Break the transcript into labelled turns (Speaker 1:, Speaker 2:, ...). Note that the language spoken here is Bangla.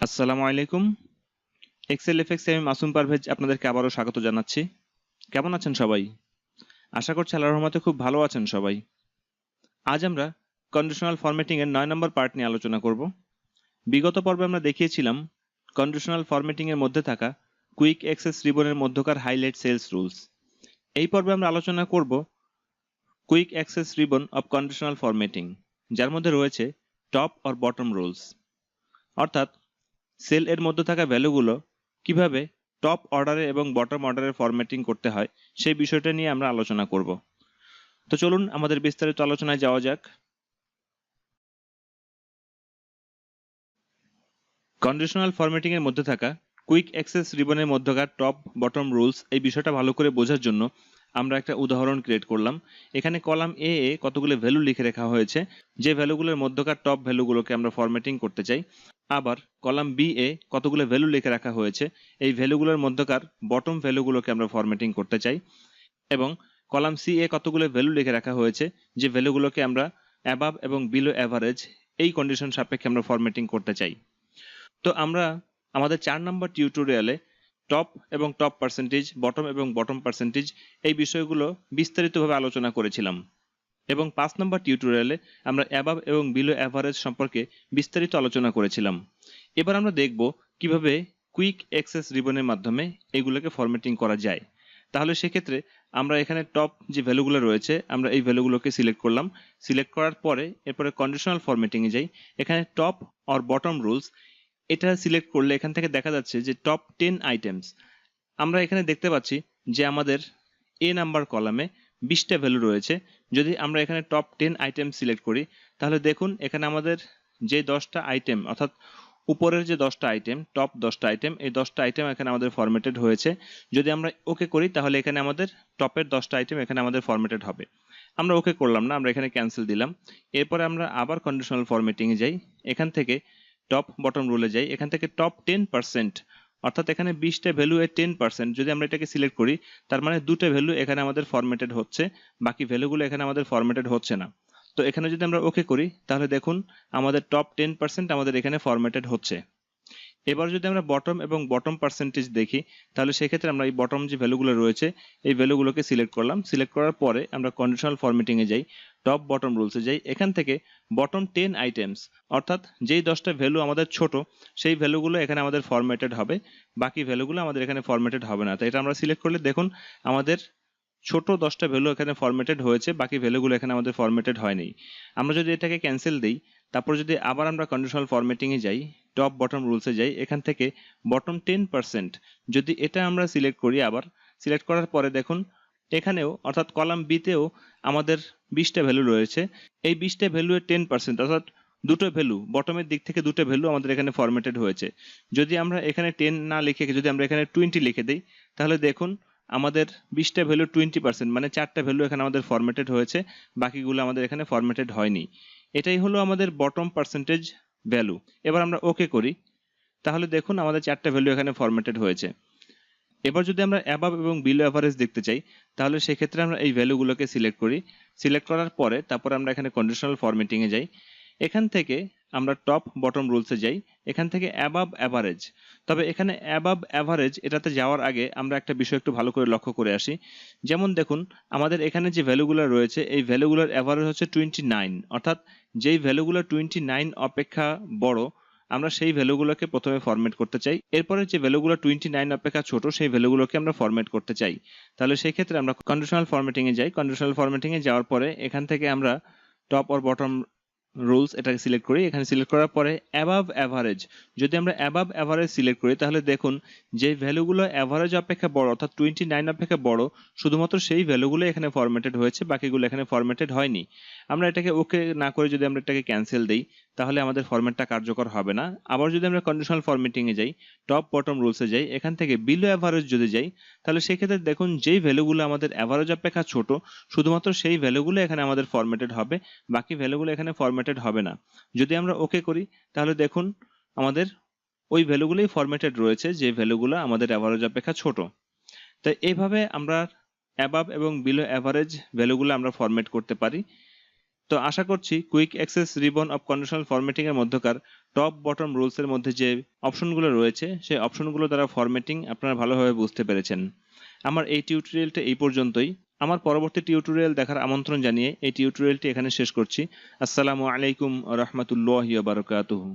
Speaker 1: আসসালামু আলাইকুম। এক্সেল এফএক্স আমি মাসুম পারভেজ আপনাদেরকে আবারও স্বাগত জানাচ্ছি। কেমন আছেন সবাই? আশা করছি আল্লাহর রহমতে খুব ভালো আছেন সবাই। আজ আমরা কন্ডিশনাল ফরম্যাটিং এর 9 নম্বর পার্ট নিয়ে আলোচনা করব। বিগত পর্বে আমরা দেখিয়েছিলাম কন্ডিশনাল ফরম্যাটিং এর মধ্যে থাকা কুইক অ্যাক্সেস রিবনের মধ্যকার হাইলাইট সেলস রুলস। এই পর্বে আমরা আলোচনা করব quick access ribbon of conditional formatting, যার মধ্যে রয়েছে টপ অর বটম রুলস, অর্থাৎ সেল এর মধ্যে থাকা ভ্যালুগুলো কিভাবে টপ অর্ডারে এবং বটম অর্ডারে ফরম্যাটিং করতে হয় সেই বিষয়টা নিয়ে আমরা আলোচনা করব। তো চলুন আমাদের বিস্তারিত আলোচনায় যাওয়া যাক। কন্ডিশনাল ফরম্যাটিং এর মধ্যে থাকা কুইক অ্যাক্সেস রিবনের মধ্যকার টপ বটম রুলস এই বিষয়টা ভালো করে বোঝার জন্য আমরা একটা উদাহরণ ক্রিয়েট করলাম। এখানে কলাম এ এ কতগুলো ভ্যালু লিখে রাখা হয়েছে, যে ভ্যালুগুলোর মধ্যকার টপ ভ্যালুগুলোকে আমরা ফরম্যাটিং করতে চাই। আবার কলাম বি এ কতগুলো ভ্যালু লিখে রাখা হয়েছে, এই ভ্যালুগুলোর মধ্যকার বটম ভ্যালুগুলোকে আমরা ফরম্যাটিং করতে চাই। এবং কলাম সি এ কতগুলো ভ্যালু লিখে রাখা হয়েছে, যে ভ্যালুগুলোকে আমরা অ্যাবাভ এবং বিলো অ্যাভারেজ এই কন্ডিশন সাপেক্ষে আমরা ফরম্যাটিং করতে চাই। তো আমরা আমাদের 4 নম্বর টিউটোরিয়ালে টপ এবং টপ পার্সেন্টেজ, বটম এবং বটম পার্সেন্টেজ এই বিষয়গুলো বিস্তারিতভাবে আলোচনা করেছিলাম, এবং 5 নম্বর টিউটোরিয়ালে আমরা অ্যাবাভ এবং বিলো অ্যাভারেজ সম্পর্কে বিস্তারিত আলোচনা করেছিলাম। এবার আমরা দেখব কিভাবে কুইক অ্যাক্সেস রিবনের মাধ্যমে এগুলোকে ফরম্যাটিং করা যায়। তাহলে সেক্ষেত্রে আমরা এখানে টপ যে ভ্যালুগুলো রয়েছে আমরা এই ভ্যালুগুলোকে সিলেক্ট করলাম। সিলেক্ট করার পরে এরপরে কন্ডিশনাল ফরম্যাটিংয়ে যাই। এখানে টপ অর বটম রুলস এটা সিলেক্ট করলে এখান থেকে দেখা যাচ্ছে যে টপ 10 আইটেমস। আমরা এখানে দেখতে পাচ্ছি যে আমাদের এ নাম্বার কলামে 20টা ভ্যালু রয়েছে। যদি আমরা এখানে টপ 10 আইটেম সিলেক্ট করি তাহলে দেখুন এখানে আমাদের যে 10টা আইটেম, অর্থাৎ উপরের যে 10টা আইটেম, টপ 10টা আইটেম, এই 10টা আইটেম এখানে আমাদের ফরম্যাটেড হয়েছে। যদি আমরা ওকে করি তাহলে এখানে আমাদের টপের 10টা আইটেম এখানে আমাদের ফরম্যাটেড হবে। আমরা ওকে করলাম না, আমরা এখানে ক্যান্সেল দিলাম। এরপরে আমরা আবার কন্ডিশনাল ফরম্যাটিংয়ে যাই। এখান থেকে টপ বটম রুলে যাই। এখান থেকে টপ 10%, অর্থাৎ এখানে 20টা ভ্যালু এর 10%, যদি আমরা এটাকে সিলেক্ট করি তার মানে দুটো ভ্যালু এখানে আমাদের ফরম্যাটেড হচ্ছে, বাকি ভ্যালুগুলো এখানে আমাদের ফরম্যাটেড হচ্ছে না। তো এখানে যদি আমরা ওকে করি তাহলে দেখুন আমাদের টপ 10% আমাদের এখানে ফরম্যাটেড হচ্ছে। এবার যদি আমরা বটম এবং বটম পার্সেন্টেজ দেখি তাহলে সেক্ষেত্রে আমরা এই বটম যে ভ্যালুগুলো রয়েছে এই ভ্যালুগুলোকে সিলেক্ট করলাম। সিলেক্ট করার পরে আমরা কন্ডিশনাল ফরম্যাটিংয়ে যাই, টপ বটম রুলসে যাই। এখান থেকে বটম 10 আইটেমস, অর্থাৎ যেই 10টা ভ্যালু আমাদের ছোট সেই ভ্যালুগুলো এখানে আমাদের ফরম্যাটেড হবে, বাকি ভ্যালুগুলো আমাদের এখানে ফরম্যাটেড হবে না। তো এটা আমরা সিলেক্ট করলে দেখুন আমাদের ছোট 10টা ভ্যালু এখানে ফরম্যাটেড হয়েছে, বাকি ভ্যালুগুলো এখানে আমাদের ফরম্যাটেড হয়নি। আমরা যদি এটাকে ক্যান্সেল দিই তারপর যদি আবার আমরা কন্ডিশনাল ফরম্যাটিংয়ে যাই, টপ বটম রুলসে যাই, এখান থেকে বটম 10%, যদি এটা আমরা সিলেক্ট করি, আবার সিলেক্ট করার পরে দেখুন এখানেও অর্থাৎ কলাম বিতেও আমাদের 20টা ভ্যালু রয়েছে। এই 20টা ভ্যালু এর 10%, অর্থাৎ দুটো ভ্যালু বটমের দিক থেকে দুটো ভ্যালু আমাদের এখানে ফরম্যাটেড হয়েছে। যদি আমরা এখানে 10 না লিখে যদি আমরা এখানে 20 লিখে দিই তাহলে দেখুন আমাদের 20টা ভ্যালু 20%, মানে 4টা ভ্যালু এখানে আমাদের ফরম্যাটেড হয়েছে, বাকিগুলো আমাদের এখানে ফরম্যাটেড হয়নি। এটাই হলো আমাদের বটম পার্সেন্টেজ ভ্যালু। এবার আমরা ওকে করি তাহলে দেখুন আমাদের 4টা ভ্যালু এখানে ফরম্যাটেড হয়েছে। এবার যদি আমরা অ্যাবাভ এবং বিলো অ্যাভারেজ দেখতে চাই তাহলে সেক্ষেত্রে আমরা এই ভ্যালুগুলোকে সিলেক্ট করি। সিলেক্ট করার পরে তারপর আমরা এখানে কন্ডিশনাল ফরম্যাটিংয়ে যাই। এখান থেকে আমরা টপ বটম রুলসে যাই। এখান থেকে অ্যাবাভ অ্যাভারেজ। তবে এখানে অ্যাবাভ অ্যাভারেজ এটাতে যাওয়ার আগে আমরা একটা বিষয় একটু ভালো করে লক্ষ্য করে আসি। যেমন দেখুন আমাদের এখানে যে ভ্যালুগুলো রয়েছে এই ভ্যালুগুলোর অ্যাভারেজ হচ্ছে 29, অর্থাৎ যেই ভ্যালুগুলো 29 অপেক্ষা বড় আমরা সেই ভ্যালুগুলোকে প্রথমে ফরম্যাট করতে চাই। এরপরে যে ভ্যালুগুলো 29 অপেক্ষা ছোট সেই ভ্যালুগুলোকে আমরা ফরম্যাট করতে চাই। তাহলে সেই ক্ষেত্রে আমরা কন্ডিশনাল ফরম্যাটিংয়ে যাই। কন্ডিশনাল ফরম্যাটিংয়ে যাওয়ার পরে এখান থেকে আমরা টপ অর বটম রুলস এটাকে সিলেক্ট করি। এখানে সিলেক্ট করার পরে অ্যাবাভ অ্যাভারেজ, যদি আমরা অ্যাবাভ অ্যাভারেজ সিলেক্ট করি তাহলে দেখুন যে ভ্যালুগুলো অ্যাভারেজ অপেক্ষা বড়, অর্থাৎ 29 অপেক্ষা বড়, শুধুমাত্র সেই ভ্যালুগুলো এখানে ফরম্যাটেড হয়েছে, বাকিগুলো এখানে ফরম্যাটেড হয়নি। আমরা এটাকে ওকে না করে যদি আমরা এটাকে ক্যান্সেল দিই তাহলে আমাদের ফরম্যাটটা কার্যকর হবে না। আবার যদি আমরা কন্ডিশনাল ফরম্যাটিংয়ে যাই, টপ বটম রুলসে যাই, এখান থেকে বিলো অ্যাভারেজ যদি যাই তাহলে সেক্ষেত্রে দেখুন যেই ভ্যালুগুলো আমাদের অ্যাভারেজ অপেক্ষা ছোট শুধুমাত্র সেই ভ্যালুগুলো এখানে আমাদের ফরম্যাটেড হবে, বাকি ভ্যালুগুলো এখানে ফরম্যাটেড হবে না। যদি আমরা ওকে করি তাহলে দেখুন আমাদের ওই ভ্যালুগুলোই ফরম্যাটেড রয়েছে যে ভ্যালুগুলো আমাদের অ্যাভারেজ অপেক্ষা ছোট। তাই এইভাবে আমরা অ্যাবাভ এবং বিলো অ্যাভারেজ ভ্যালুগুলো আমরা ফরম্যাট করতে পারি। তো আশা করছি quick access ribbon of conditional formatting এর মধ্যকার টপ বটম রুলস এর মধ্যে যে অপশনগুলো রয়েছে সেই অপশনগুলো দ্বারা ফরম্যাটিং আপনারা ভালোভাবে বুঝতে পেরেছেন। আমার এই টিউটোরিয়ালটা এই পর্যন্তই। আমার পরবর্তী টিউটোরিয়াল দেখার আমন্ত্রণ জানিয়ে এই টিউটোরিয়ালটি এখানে শেষ করছি। আসসালামু আলাইকুম ওয়া রাহমাতুল্লাহি ওয়া বারাকাতুহু।